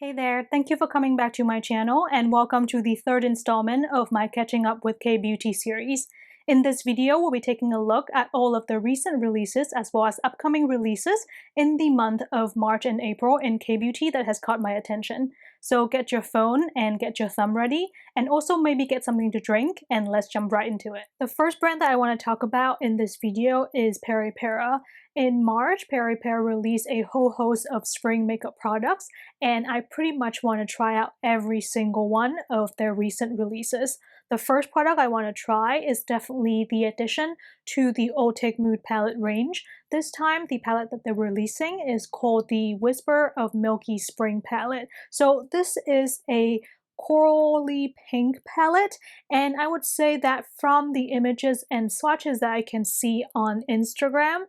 Hey there, thank you for coming back to my channel and welcome to the third installment of my Catching Up with K-Beauty series. In this video, we'll be taking a look at all of the recent releases as well as upcoming releases in the month of March and April in K-Beauty that has caught my attention. So get your phone and get your thumb ready, and also maybe get something to drink, and let's jump right into it. The first brand that I want to talk about in this video is Peripera. In March, Peripera released a whole host of spring makeup products, and I pretty much want to try out every single one of their recent releases. The first product I want to try is definitely the addition to the Ultimate Mood palette range. This time, the palette that they're releasing is called the Whisper of Milky Spring palette. So this is a corally pink palette, and I would say that from the images and swatches that I can see on Instagram,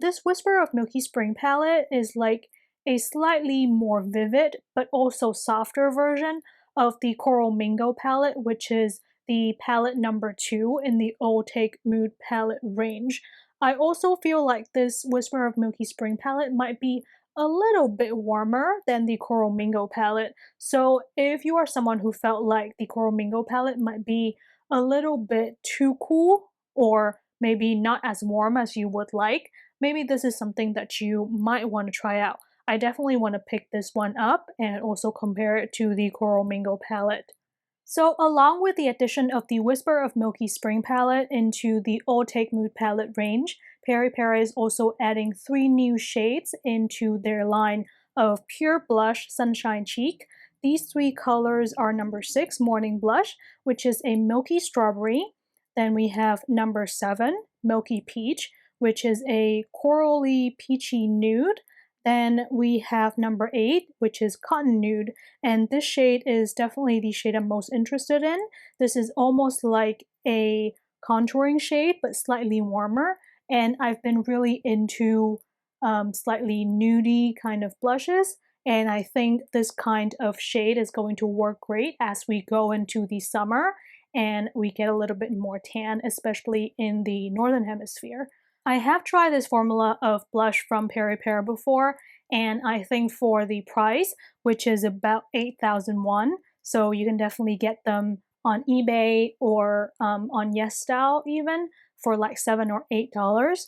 this Whisper of Milky Spring palette is like a slightly more vivid but also softer version of the Coral Mingo palette, which is the palette number 2 in the Ultimate Mood palette range. I also feel like this Whisper of Milky Spring palette might be a little bit warmer than the Coral Mingo palette. So if you are someone who felt like the Coral Mingo palette might be a little bit too cool, or maybe not as warm as you would like, maybe this is something that you might want to try out. I definitely want to pick this one up and also compare it to the Coral Mingo palette. So along with the addition of the Whisper of Milky Spring palette into the Ultimate Mood palette range, Peripera is also adding 3 new shades into their line of Pure Blush Sunshine Cheek. These 3 colors are number 6 Morning Blush, which is a milky strawberry. Then we have number 7 Milky Peach, which is a corally peachy nude. Then we have number 8, which is Cotton Nude, and this shade is definitely the shade I'm most interested in. This is almost like a contouring shade, but slightly warmer, and I've been really into slightly nudie kind of blushes, and I think this kind of shade is going to work great as we go into the summer and we get a little bit more tan, especially in the Northern Hemisphere. I have tried this formula of blush from Peripera before, and I think for the price, which is about 8,000 won, so you can definitely get them on eBay or on YesStyle even for like $7 or $8.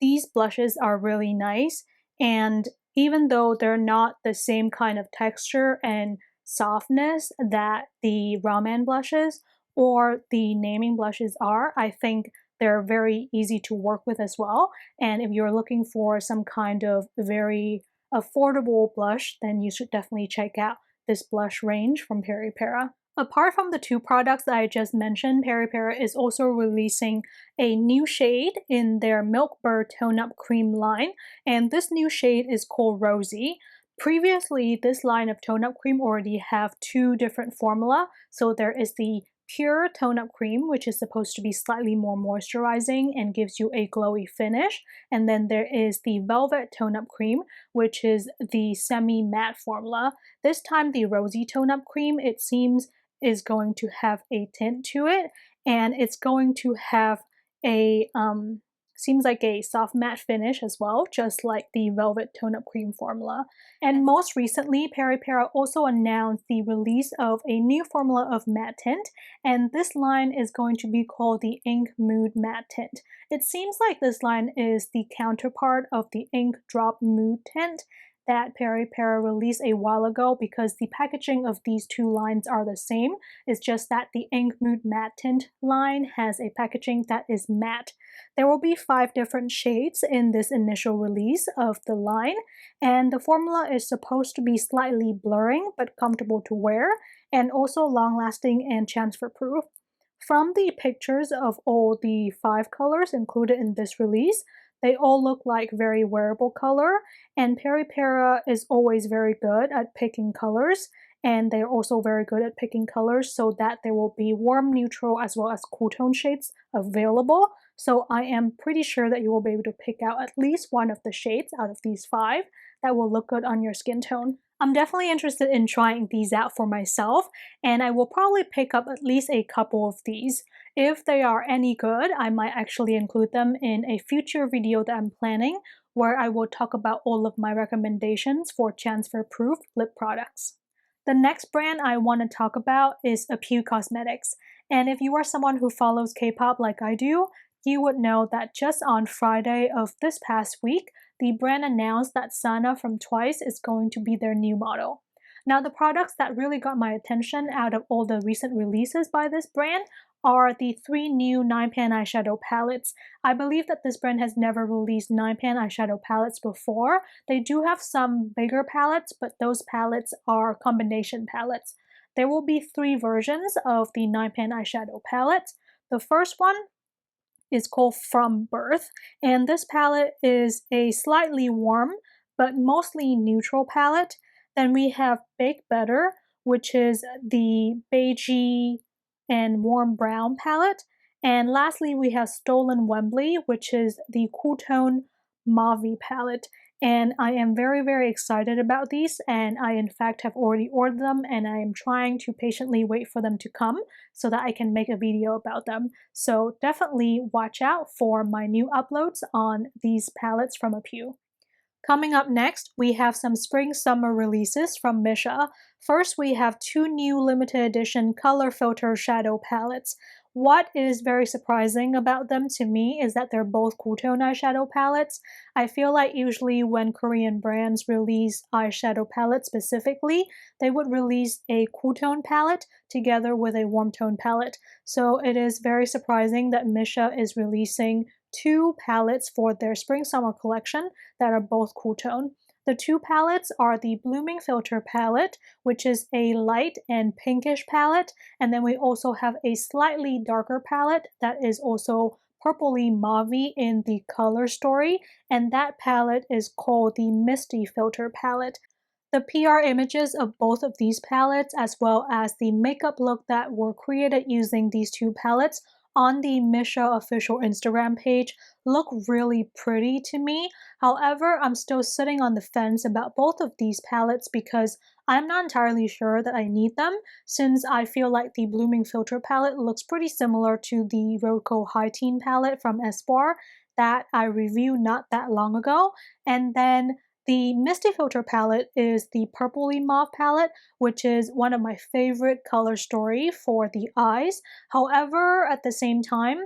These blushes are really nice, and even though they're not the same kind of texture and softness that the Ramen blushes or the naming blushes are, I think they're very easy to work with as well. And if you're looking for some kind of very affordable blush, then you should definitely check out this blush range from Peripera. Apart from the 2 products that I just mentioned, Peripera is also releasing a new shade in their Milk Bird Tone Up Cream line, and this new shade is called Rosy. Previously, this line of tone up cream already have 2 different formula. So there is the Pure Tone Up Cream, which is supposed to be slightly more moisturizing and gives you a glowy finish. And then there is the Velvet Tone Up Cream, which is the semi-matte formula. This time the Rosy Tone Up Cream, it seems, is going to have a tint to it, and it's going to have a seems like a soft matte finish as well, just like the Velvet Tone Up Cream formula. And most recently, Peripera also announced the release of a new formula of matte tint, and this line is going to be called the Ink Mood Matte Tint. It seems like this line is the counterpart of the Ink Drop Mood Tint that Peripera released a while ago, because the packaging of these 2 lines are the same. It's just that the Ink Mood Matte Tint line has a packaging that is matte. There will be 5 different shades in this initial release of the line, and the formula is supposed to be slightly blurring but comfortable to wear, and also long-lasting and transfer-proof. From the pictures of all the 5 colors included in this release, they all look like very wearable color, and Peripera is always very good at picking colors, and they're also very good at picking colors so that there will be warm, neutral, as well as cool tone shades available. So I am pretty sure that you will be able to pick out at least one of the shades out of these 5 that will look good on your skin tone. I'm definitely interested in trying these out for myself, and I will probably pick up at least a couple of these. If they are any good, I might actually include them in a future video that I'm planning, where I will talk about all of my recommendations for transfer-proof lip products. The next brand I want to talk about is Pew Cosmetics. And if you are someone who follows K-pop like I do, you would know that just on Friday of this past week, the brand announced that Sana from Twice is going to be their new model. Now, the products that really got my attention out of all the recent releases by this brand are the 3 new 9-pan eyeshadow palettes. I believe that this brand has never released 9-pan eyeshadow palettes before. They do have some bigger palettes, but those palettes are combination palettes. There will be 3 versions of the 9-pan eyeshadow palette. The first one is called From Birth, and this palette is a slightly warm but mostly neutral palette. Then we have Bake Better, which is the beigey and warm brown palette. And lastly, we have Stolen Wembley, which is the cool tone mauve palette. And I am very, very excited about these, and I in fact have already ordered them, and I am trying to patiently wait for them to come so that I can make a video about them. So definitely watch out for my new uploads on these palettes from Pew. Coming up next, we have some spring-summer releases from Misha. First, we have 2 new limited edition color filter shadow palettes. What is very surprising about them to me is that they're both cool tone eyeshadow palettes. I feel like usually when Korean brands release eyeshadow palettes specifically, they would release a cool tone palette together with a warm tone palette. So it is very surprising that Misha is releasing 2 palettes for their spring-summer collection that are both cool tone. The 2 palettes are the Blooming Filter palette, which is a light and pinkish palette, and then we also have a slightly darker palette that is also purpley mauve in the color story, and that palette is called the Misty Filter palette. The PR images of both of these palettes, as well as the makeup look that were created using these 2 palettes on the Misha official Instagram page, look really pretty to me. However, I'm still sitting on the fence about both of these palettes because I'm not entirely sure that I need them, since I feel like the Blooming Filter palette looks pretty similar to the Roco High Teen palette from Espoir that I reviewed not that long ago. And then the Misty Filter palette is the purpley mauve palette, which is one of my favorite color story for the eyes. However, at the same time,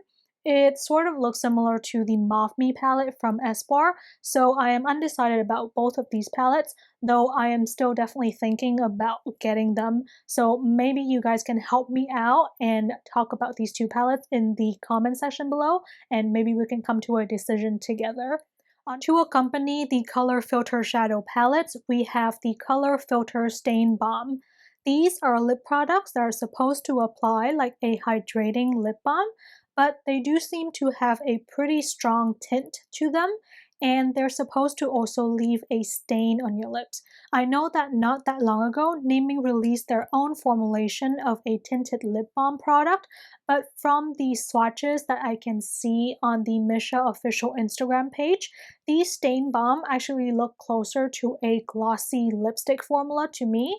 it sort of looks similar to the Mauve Me palette from Espoir, so I am undecided about both of these palettes, though I am still definitely thinking about getting them. So maybe you guys can help me out and talk about these 2 palettes in the comment section below, and maybe we can come to a decision together. To accompany the Color Filter Shadow palettes, we have the Color Filter Stain Balm. These are lip products that are supposed to apply like a hydrating lip balm, but they do seem to have a pretty strong tint to them, and they're supposed to also leave a stain on your lips. I know that not that long ago, Naming released their own formulation of a tinted lip balm product, but from the swatches that I can see on the Misha official Instagram page, these stain balm actually look closer to a glossy lipstick formula to me.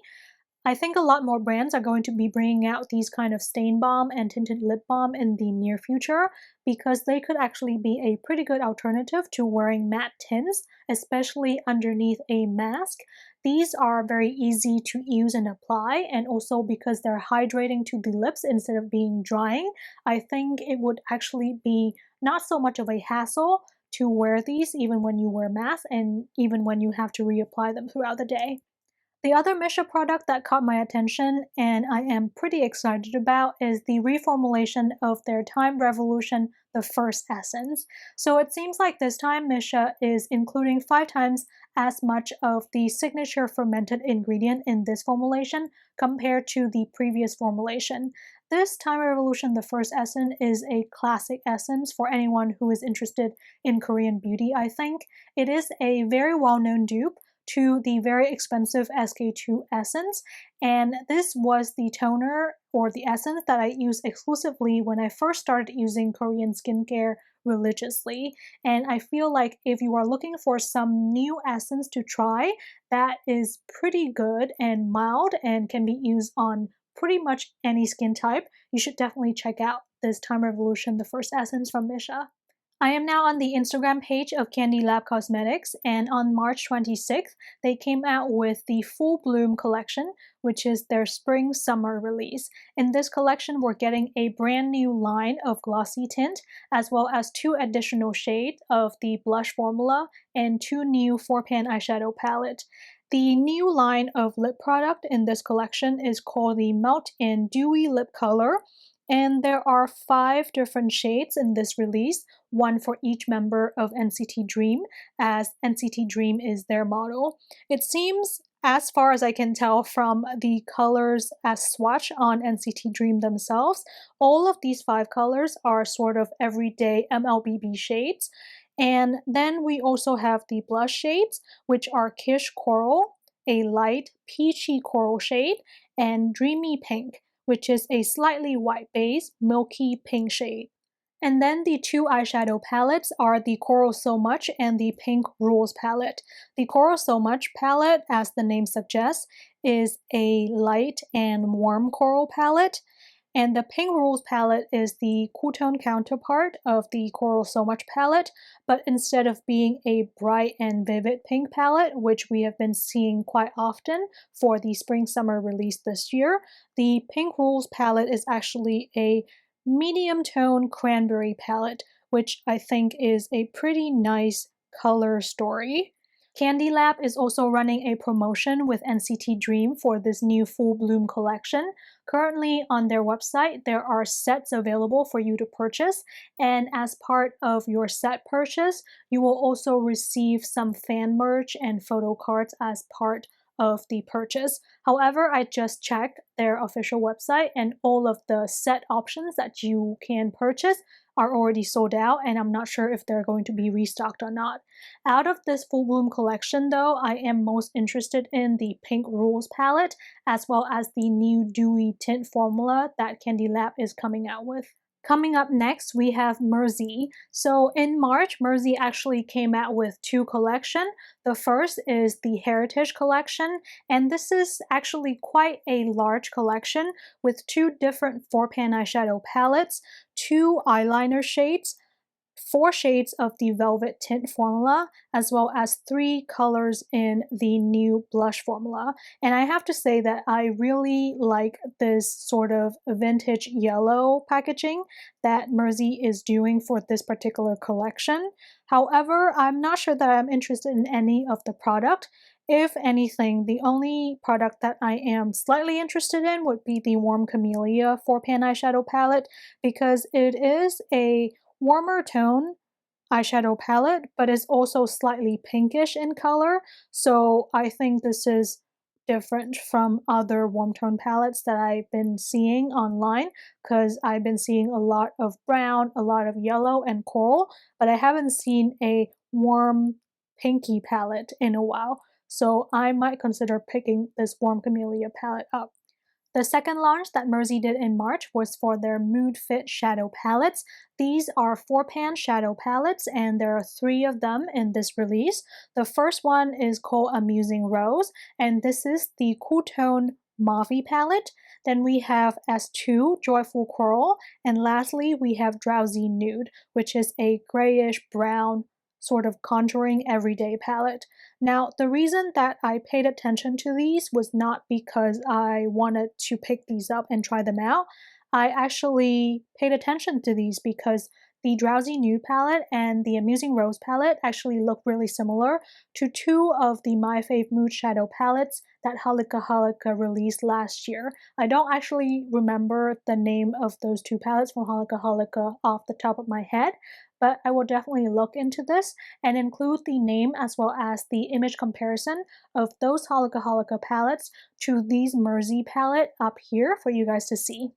I think a lot more brands are going to be bringing out these kind of stain balm and tinted lip balm in the near future because they could actually be a pretty good alternative to wearing matte tints, especially underneath a mask. These are very easy to use and apply, and also because they're hydrating to the lips instead of being drying, I think it would actually be not so much of a hassle to wear these even when you wear masks and even when you have to reapply them throughout the day. The other Misha product that caught my attention and I am pretty excited about is the reformulation of their Time Revolution The First Essence. So it seems like this time Misha is including 5 times as much of the signature fermented ingredient in this formulation compared to the previous formulation. This Time Revolution The First Essence is a classic essence for anyone who is interested in Korean beauty, I think. It is a very well-known dupe to the very expensive SK2 essence, and this was the toner or the essence that I used exclusively when I first started using Korean skincare religiously. And I feel like if you are looking for some new essence to try that is pretty good and mild and can be used on pretty much any skin type, you should definitely check out this Time Revolution The First Essence from Misha. I am now on the Instagram page of Kbeauty Cosmetics, and on March 26th, they came out with the Full Bloom collection, which is their spring-summer release. In this collection, we're getting a brand new line of glossy tint, as well as 2 additional shades of the blush formula and 2 new 4-pan eyeshadow palette. The new line of lip product in this collection is called the Melt in Dewy Lip color, and there are 5 different shades in this release, one for each member of NCT Dream, as NCT Dream is their model. It seems, as far as I can tell from the colors as swatch on NCT Dream themselves, all of these 5 colors are sort of everyday MLBB shades. And then we also have the blush shades, which are Kish Coral, a light peachy coral shade, and Dreamy Pink, which is a slightly white base, milky pink shade. And then the 2 eyeshadow palettes are the Coral So Much and the Pink Rules palette. The Coral So Much palette, as the name suggests, is a light and warm coral palette. And the Pink Rules palette is the cool tone counterpart of the Coral So Much palette, but instead of being a bright and vivid pink palette, which we have been seeing quite often for the spring-summer release this year, the Pink Rules palette is actually a medium tone cranberry palette, which I think is a pretty nice color story. Kbeauty Lab is also running a promotion with NCT Dream for this new Full Bloom collection. Currently on their website, there are sets available for you to purchase, and as part of your set purchase, you will also receive some fan merch and photo cards as part of the purchase. However, I just checked their official website and all of the set options that you can purchase are already sold out, and I'm not sure if they're going to be restocked or not. Out of this Full Bloom collection though, I am most interested in the Pink Rules palette, as well as the new Dewy Tint formula that Kbeauty Lab is coming out with. Coming up next, we have Misty. So in March, Misty actually came out with 2 collections. The first is the Heritage collection, and this is actually quite a large collection with 2 different 4-pan eyeshadow palettes, 2 eyeliner shades, 4 shades of the Velvet Tint formula, as well as 3 colors in the new blush formula. And I have to say that I really like this sort of vintage yellow packaging that Misty is doing for this particular collection. However, I'm not sure that I'm interested in any of the product. If anything, the only product that I am slightly interested in would be the Warm Camellia 4-pan eyeshadow palette, because it is a warmer tone eyeshadow palette, but it's also slightly pinkish in color, so I think this is different from other warm tone palettes that I've been seeing online, because I've been seeing a lot of brown, a lot of yellow and coral, but I haven't seen a warm pinky palette in a while, so I might consider picking this Warm Camellia palette up. The second launch that Misty did in March was for their Mood Fit shadow palettes. These are 4-pan shadow palettes, and there are 3 of them in this release. The first one is called Amusing Rose, and this is the cool tone Mauve palette. Then we have S2 Joyful Coral, and lastly we have Drowsy Nude, which is a grayish brown sort of contouring everyday palette. Now, the reason that I paid attention to these was not because I wanted to pick these up and try them out. I actually paid attention to these because the Drowsy Nude palette and the Amusing Rose palette actually look really similar to 2 of the My Fave Mood Shadow palettes that Halika Halika released last year. I don't actually remember the name of those 2 palettes from Halika Halika off the top of my head, but I will definitely look into this and include the name as well as the image comparison of those Halika Halika palettes to these Misty palette up here for you guys to see.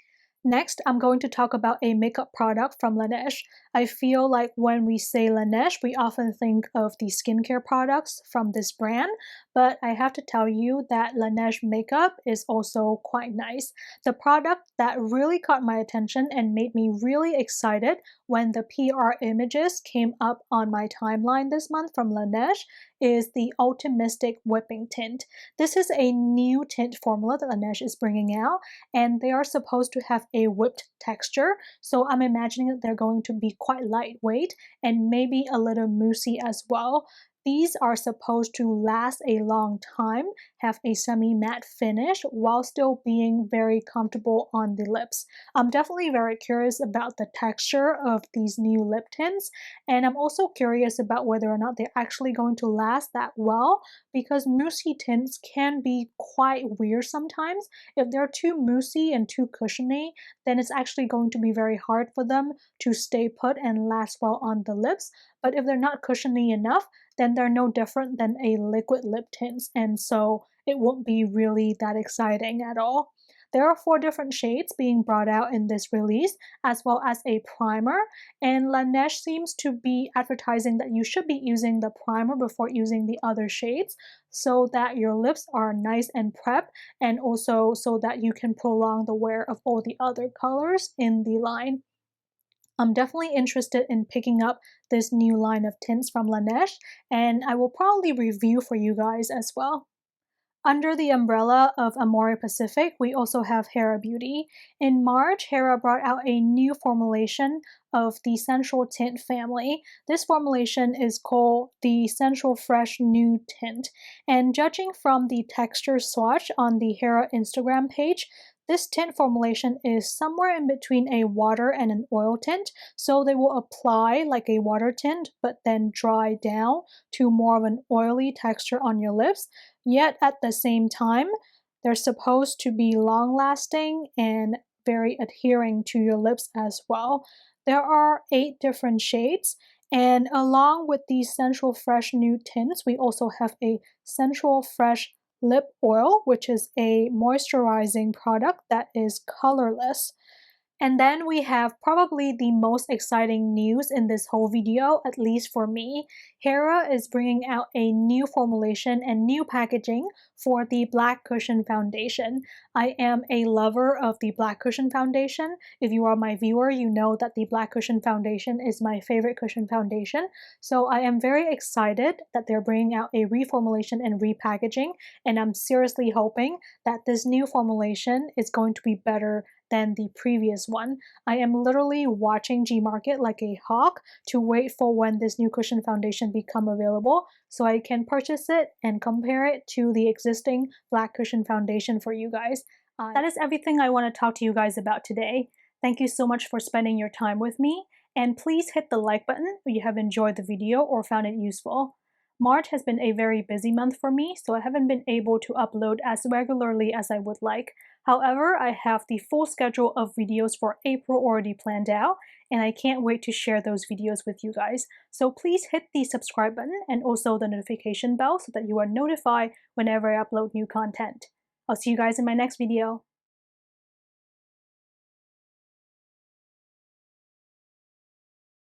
Next, I'm going to talk about a makeup product from Laneige. I feel like when we say Laneige, we often think of the skincare products from this brand, but I have to tell you that Laneige Makeup is also quite nice. The product that really caught my attention and made me really excited when the PR images came up on my timeline this month from Laneige is the Ultimistic Whipping Tint. This is a new tint formula that Laneige is bringing out, and they are supposed to have a whipped texture, so I'm imagining that they're going to be quite lightweight and maybe a little moussey as well. These are supposed to last a long time, have a semi-matte finish while still being very comfortable on the lips. I'm definitely very curious about the texture of these new lip tints, and I'm also curious about whether or not they're actually going to last that well, because moussey tints can be quite weird sometimes. If they're too moussey and too cushiony, then it's actually going to be very hard for them to stay put and last well on the lips. But if they're not cushiony enough, then they're no different than a liquid lip tints, and so it won't be really that exciting at all. There are 4 different shades being brought out in this release, as well as a primer, and Laneige seems to be advertising that you should be using the primer before using the other shades, so that your lips are nice and prepped, and also so that you can prolong the wear of all the other colors in the line. I'm definitely interested in picking up this new line of tints from Laneige, and I will probably review for you guys as well. Under the umbrella of Amore Pacific, we also have Hera Beauty. In March, Hera brought out a new formulation of the Sensual Tint family. This formulation is called the Sensual Fresh Nude Tint, and judging from the texture swatch on the Hera Instagram page, this tint formulation is somewhere in between a water and an oil tint, so they will apply like a water tint but then dry down to more of an oily texture on your lips. Yet at the same time, they're supposed to be long-lasting and very adhering to your lips as well. There are 8 different shades, and along with these Sensual Fresh Nude tints, we also have a Sensual Fresh Lip Oil, which is a moisturizing product that is colorless. And then we have probably the most exciting news in this whole video, at least for me. Hera is bringing out a new formulation and new packaging for the Black Cushion Foundation. I am a lover of the Black Cushion Foundation. If you are my viewer, you know that the Black Cushion Foundation is my favorite cushion foundation. So I am very excited that they're bringing out a reformulation and repackaging, and I'm seriously hoping that this new formulation is going to be better than the previous one. I am literally watching Gmarket like a hawk to wait for when this new cushion foundation become available so I can purchase it and compare it to the existing Black Cushion Foundation for you guys. That is everything I want to talk to you guys about today. Thank you so much for spending your time with me, and please hit the like button if you have enjoyed the video or found it useful. March has been a very busy month for me, so I haven't been able to upload as regularly as I would like. However, I have the full schedule of videos for April already planned out, and I can't wait to share those videos with you guys. So please hit the subscribe button and also the notification bell so that you are notified whenever I upload new content. I'll see you guys in my next video.